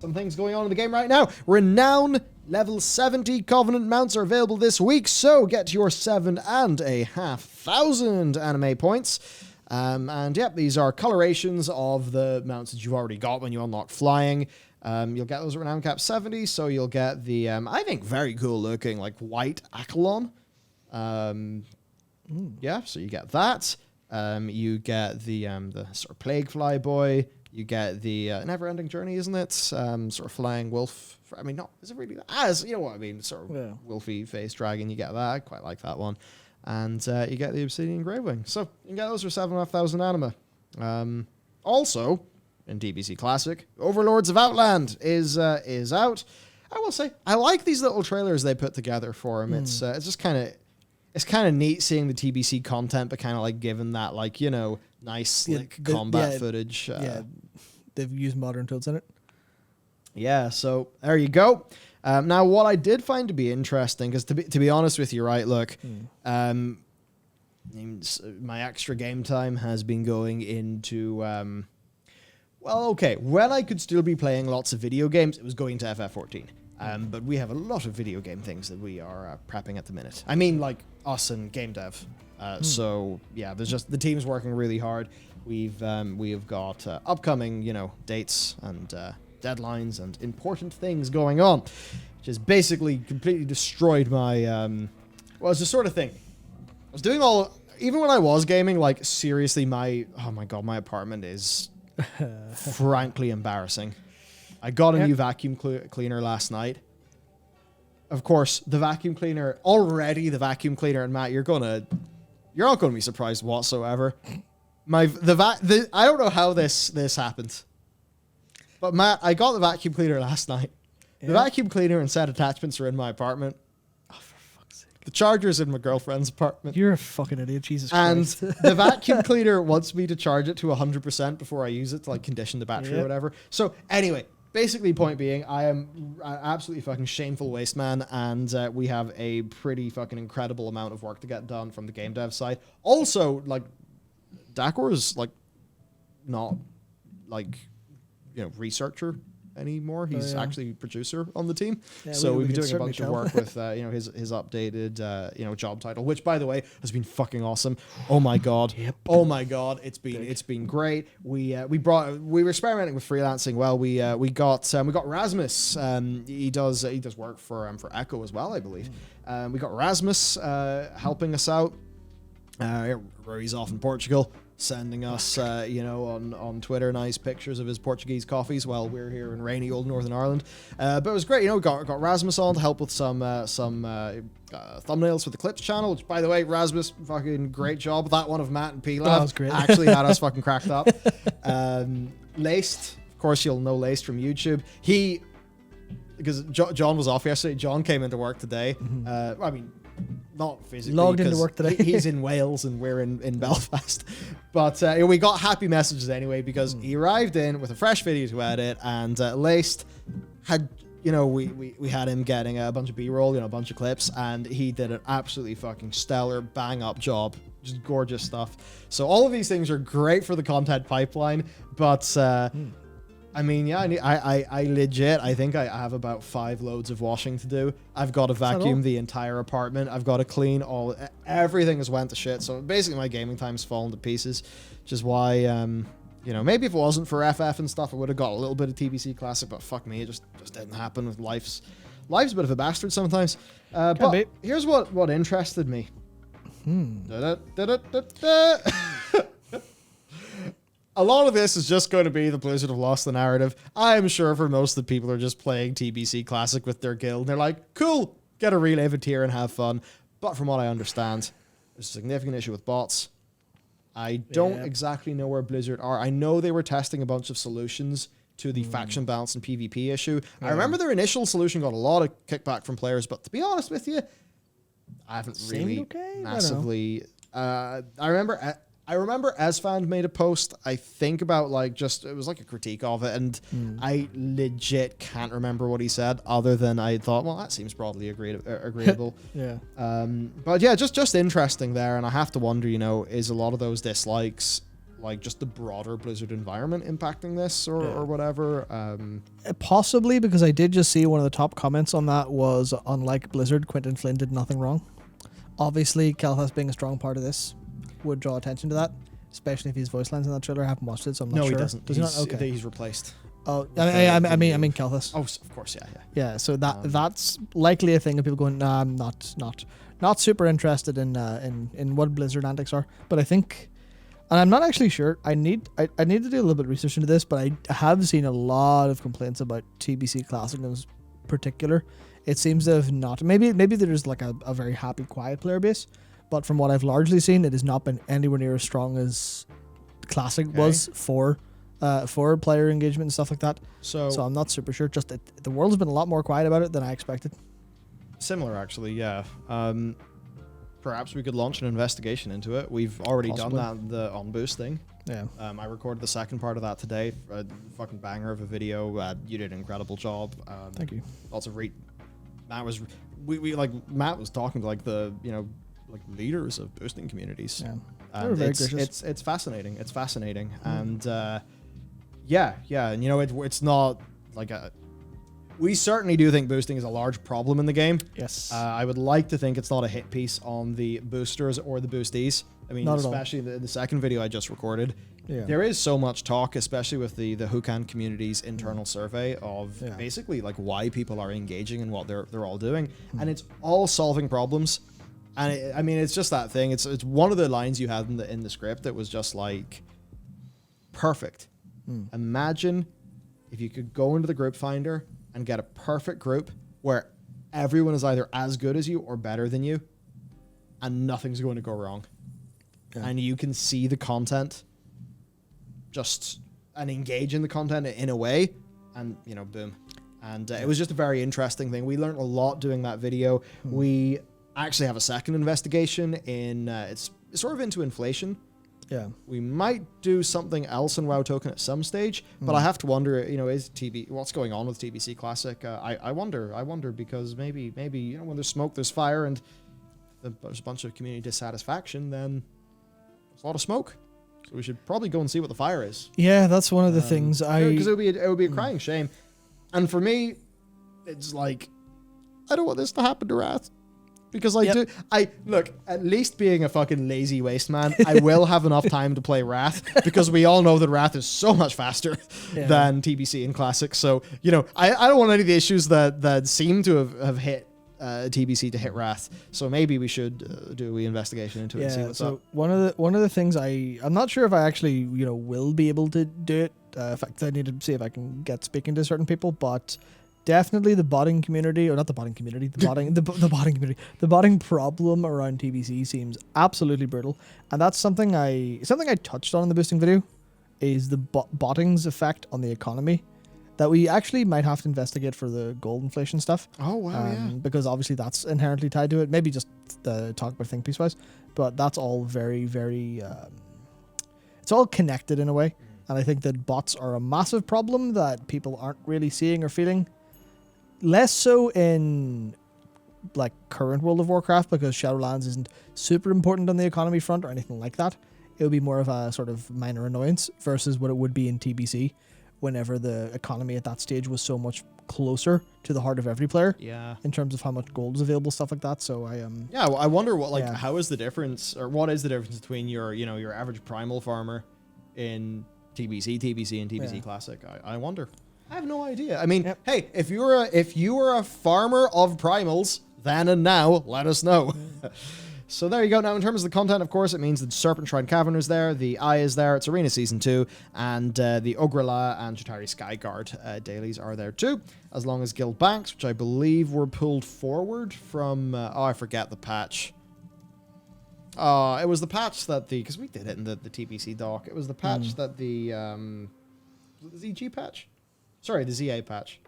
some things going on in the game right now. Renown level 70 Covenant mounts are available this week, so get your 7,500 anime points. And yep, these are colorations of the mounts that you've already got when you unlock flying. You'll get those at Renown Cap 70, so you'll get the, I think, very cool looking, like, white Achelon. Yeah, so you get that. You get the sort of Plaguefly boy. You get the Never-Ending Journey, isn't it? Sort of flying wolf. I mean, not, is it really that? You know what I mean? Sort of wolfy face dragon. You get that. I quite like that one. And you get the Obsidian Gravewing. So you can get those for 7,500 anima. Also, in TBC Classic, Overlords of Outland is out. I will say, I like these little trailers they put together for him. It's just kind of... It's kind of neat seeing the TBC content, but kind of like given that, like, you know, nice, slick combat footage. Yeah, they've used modern tools in it. Yeah, so there you go. Now, what I did find to be interesting, because to be honest with you, right, look, my extra game time has been going into, well, okay, when I could still be playing lots of video games, it was going to FF14. But we have a lot of video game things that we are prepping at the minute. I mean, like us and game dev. So yeah, there's just the team's working really hard. We have got upcoming, you know, dates and deadlines and important things going on, which has basically completely destroyed my. Well, it's the sort of thing. I was doing even when I was gaming. Like seriously, oh my god, my apartment is frankly embarrassing. I got a new vacuum cleaner last night. Of course, the vacuum cleaner, and Matt, you're not going to be surprised whatsoever. I don't know how this happened. But Matt, I got the vacuum cleaner last night. Yeah. The vacuum cleaner and set attachments are in my apartment. Oh, for fuck's sake. The charger's in my girlfriend's apartment. You're a fucking idiot, Jesus Christ. And the vacuum cleaner wants me to charge it to 100% before I use it to like condition the battery or whatever. So anyway, basically, point being, I am an absolutely fucking shameful waste man, and we have a pretty fucking incredible amount of work to get done from the game dev side. Also, like, Dakor is like not like, you know, researcher anymore. He's actually producer on the team. Yeah, so we've been doing a bunch of work with you know, his updated you know, job title, which by the way has been fucking awesome. Oh my god. Oh my god. It's been great. We were experimenting with freelancing. Well, we got Rasmus. He does work for Echo as well, I believe. We got Rasmus helping us out. He's off in Portugal, sending us, you know, on Twitter, nice pictures of his Portuguese coffees while we're here in rainy old Northern Ireland. But it was great, you know. Got Rasmus on to help with some thumbnails for the Clips channel. Which, by the way, Rasmus, fucking great job. That one of Matt and P-Lab that was great. Actually had us fucking cracked up. Laced, of course, you'll know Laced from YouTube. Because John was off yesterday. John came into work today. I mean, not physically. Logged into work today. He's in Wales and we're in Belfast. But we got happy messages anyway, because he arrived in with a fresh video to edit, and Laced had, you know, we had him getting a bunch of B-roll, you know, a bunch of clips, and he did an absolutely fucking stellar bang-up job. Just gorgeous stuff. So all of these things are great for the content pipeline, but I mean, yeah, I legit, I think I have about 5 loads of washing to do. I've got to vacuum the entire apartment. I've got to clean everything has went to shit. So basically my gaming time's fallen to pieces, which is why, you know, maybe if it wasn't for FF and stuff, I would have got a little bit of TBC Classic, but fuck me, it just didn't happen with life's a bit of a bastard sometimes. But here's what interested me. A lot of this is just going to be the Blizzard have lost the narrative. I am sure for most of the people who are just playing TBC Classic with their guild, and they're like, cool, get a relive it here and have fun. But from what I understand, there's a significant issue with bots. I don't exactly know where Blizzard are. I know they were testing a bunch of solutions to the faction balance and PvP issue. I remember their initial solution got a lot of kickback from players, but to be honest with you, I haven't really massively... I remember Esfand made a post, I think, about like just, it was like a critique of it, and I legit can't remember what he said, other than I thought, well, that seems broadly agreeable. But yeah, just interesting there, and I have to wonder, you know, is a lot of those dislikes like just the broader Blizzard environment impacting this or whatever? Possibly, because I did just see one of the top comments on that was, unlike Blizzard, Quentin Flynn did nothing wrong. Obviously, Kael'thas being a strong part of this would draw attention to that, especially if he's voice lines in that trailer. I haven't watched it, so I'm not sure. No, he doesn't. Does he not? Okay. He's replaced. Oh, I mean Kael'thas. Oh, of course, yeah. Yeah, so that's likely a thing of people going, nah, I'm not super interested in what Blizzard antics are. But I think, and I'm not actually sure. I need to do a little bit of research into this, but I have seen a lot of complaints about TBC Classic in particular. It seems to have not. Maybe there's like a very happy, quiet player base, but from what I've largely seen, it has not been anywhere near as strong as Classic was for player engagement and stuff like that. So I'm not super sure. Just the world's been a lot more quiet about it than I expected. Similar, actually, yeah. Perhaps we could launch an investigation into it. We've already done that, the on boost thing. Yeah. I recorded the second part of that today. A fucking banger of a video. You did an incredible job. Thank you. Lots of Matt was Matt was talking to like the leaders of boosting communities. Yeah. And it's fascinating. It's fascinating. And yeah, and it's not like we certainly do think boosting is a large problem in the game. Yes. I would like to think it's not a hit piece on the boosters or the boosties. I mean, especially the second video I just recorded. Yeah. There is so much talk, especially with the Hukan community's internal survey of basically like why people are engaging and what they're all doing, and it's all solving problems. And it's just that thing. It's one of the lines you had in the script that was just like perfect. Imagine if you could go into the group finder and get a perfect group where everyone is either as good as you or better than you, and nothing's going to go wrong. Yeah. And you can see the content and engage in the content in a way, and boom. And it was just a very interesting thing. We learned a lot doing that video. We actually have a second investigation in it's sort of into inflation. Yeah, we might do something else in WoW Token at some stage, but I have to wonder, what's going on with TBC Classic? I wonder because maybe when there's smoke, there's fire, and there's a bunch of community dissatisfaction, then there's a lot of smoke. So we should probably go and see what the fire is. Yeah, that's one of the things because it would be a crying shame, and for me, it's like I don't want this to happen to Wrath. Because look, at least being a fucking lazy waste man, I will have enough time to play Wrath, because we all know that Wrath is so much faster than TBC and Classic. So, I don't want any of the issues that seem to have hit TBC to hit Wrath. So maybe we should do a investigation into it and see what's up. One of the things I'm not sure if I actually, will be able to do it. In fact, I need to see if I can get speaking to certain people, but definitely the botting community, or not the botting community, the botting community, the botting problem around TBC seems absolutely brutal, and that's something I touched on in the boosting video, is the botting's effect on the economy, that we actually might have to investigate for the gold inflation stuff. Oh wow, yeah. Because obviously that's inherently tied to it. Maybe just talk about think piece wise, but that's all very, very. It's all connected in a way, and I think that bots are a massive problem that people aren't really seeing or feeling. Less so in like current World of Warcraft, because Shadowlands isn't super important on the economy front or anything like that. It would be more of a sort of minor annoyance versus what it would be in TBC, whenever the economy at that stage was so much closer to the heart of every player. Yeah. In terms of how much gold is available, stuff like that. So I wonder how is the difference, or what is the difference between your average primal farmer in TBC and TBC Classic? I wonder. I have no idea. I mean, hey, if you are a farmer of primals then and now, let us know. So there you go. Now, in terms of the content, of course, it means the Serpent Shrine Cavern is there, the Eye is there, it's Arena Season 2, and the Ogrela and Chitauri Skyguard dailies are there too, as long as Guild Banks, which I believe were pulled forward from, I forget the patch. It was the patch that because we did it in the TBC doc, it was the patch that the ZG patch? Sorry, the ZA patch.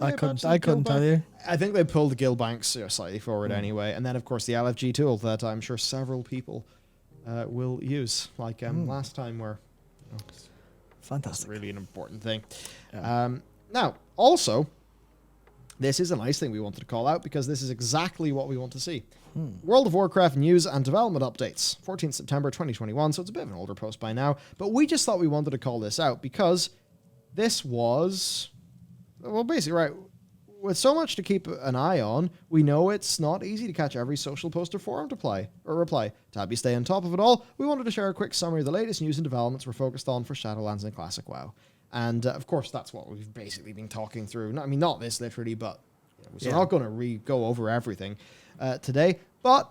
I couldn't tell you. I think they pulled the Guild Banks slightly forward anyway. And then, of course, the LFG tool that I'm sure several people will use, like last time where... Fantastic. That's really an important thing. Yeah. Now, also, this is a nice thing we wanted to call out because this is exactly what we want to see. World of Warcraft news and development updates, 14th September 2021, so it's a bit of an older post by now, but we just thought we wanted to call this out because this was, well, basically, right, with so much to keep an eye on, we know it's not easy to catch every social post or forum reply. To help you stay on top of it all, we wanted to share a quick summary of the latest news and developments we're focused on for Shadowlands and Classic WoW. And, of course, that's what we've basically been talking through. Not this literally, but we're not going to go over everything today. But,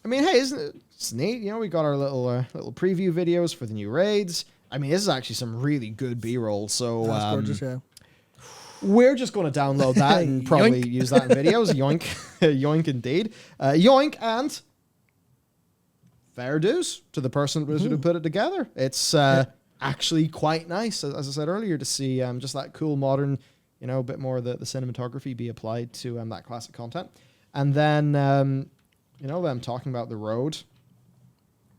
I mean, hey, it's neat? We got our little preview videos for the new raids. I mean, this is actually some really good B-roll. So, That's gorgeous, yeah. We're just going to download that and probably use that in videos. Yoink. Yoink indeed. Yoink and fair dues to the person who put it together. It's actually quite nice, as I said earlier, to see just that cool modern, a bit more of the cinematography be applied to that classic content. And then, them talking about the road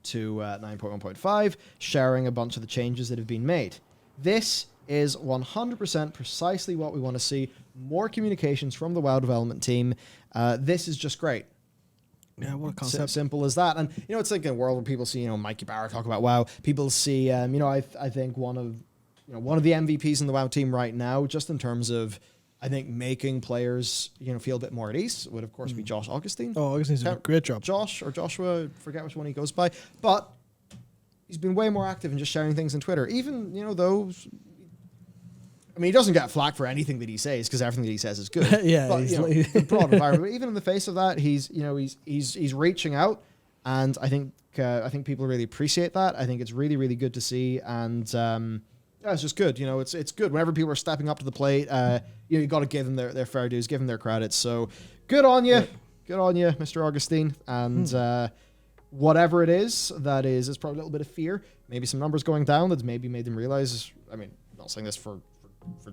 to 9.1.5, sharing a bunch of the changes that have been made. This is 100% precisely what we want to see. More communications from the WoW development team. This is just great. Yeah, what a concept. Simple as that. And, it's like a world where people see, Mikey Barra talk about WoW. People see, I think one of the MVPs in the WoW team right now, just in terms of, I think, making players, feel a bit more at ease, would, of course, be Josh Augustine. Oh, Augustine's a great job. Josh or Joshua, forget which one he goes by. But he's been way more active in just sharing things on Twitter. Even, those... I mean, he doesn't get flack for anything that he says because everything that he says is good. Yeah, but, the broad environment. But even in the face of that, he's reaching out, and I think people really appreciate that. I think it's really, really good to see, and it's just good. It's good whenever people are stepping up to the plate. You got to give them their fair dues, give them their credits. So good on you, good on you, Mr. Augustine, and whatever it is, that is probably a little bit of fear, maybe some numbers going down that's maybe made them realize. I mean, I'm not saying this for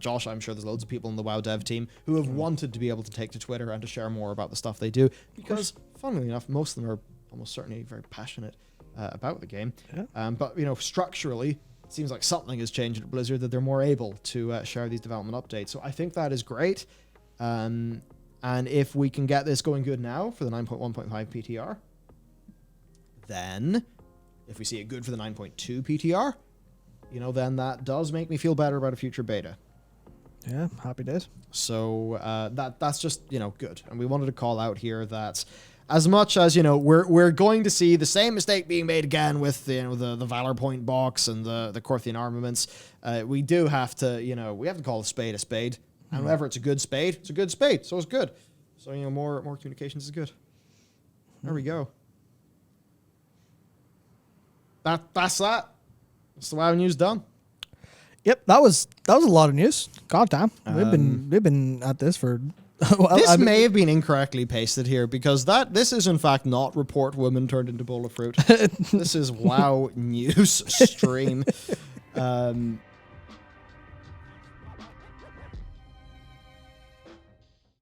Josh, I'm sure there's loads of people in the WoW dev team who have wanted to be able to take to Twitter and to share more about the stuff they do because, funnily enough, most of them are almost certainly very passionate about the game. Yeah. But, structurally, it seems like something has changed at Blizzard that they're more able to share these development updates. So I think that is great. And if we can get this going good now for the 9.1.5 PTR, then if we see it good for the 9.2 PTR, then that does make me feel better about a future beta. Yeah, happy days. So that's just, good. And we wanted to call out here that as much as, we're going to see the same mistake being made again with, the Valor Point box and the Corthian armaments, we do have to, we have to call a spade a spade. And whenever it's a good spade, it's a good spade. So it's good. So, more communications is good. There we go. That's that. That's the WoW news done. Yep, that was a lot of news. God damn, we've been at this for. This may have been incorrectly pasted here because this is in fact not report woman turned into bowl of fruit. This is WoW news stream.